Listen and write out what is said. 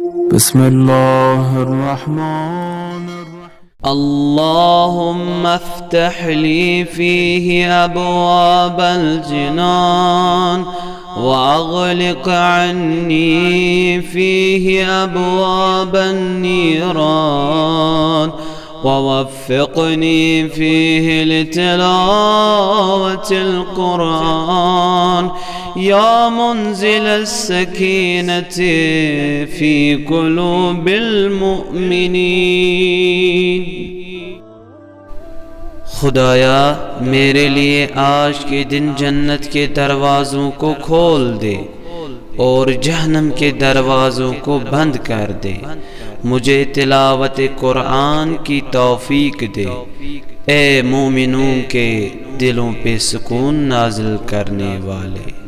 बिस्मिल्लाहिर्रहमानिर्रहीम। अल्लाहुम्मा अफ्तह ली फीही अबवाबल जिनान वअग़लिक़ अन्नी फीही अबवाबन नीरान ववफ़्फ़िक़नी फ़ीही लितिलावतिल क़ुरआन या मुन्ज़िलस सकीनति फ़ी क़ुलूबिल मुअमिनीन। खुदाया मेरे लिए आज के दिन जन्नत के दरवाज़ों को खोल दे और जहन्नम के दरवाज़ों को बंद कर दे। मुझे तिलावत कुरान की तौफीक दे। ए मोमिनों के दिलों पे सुकून नाज़िल करने वाले।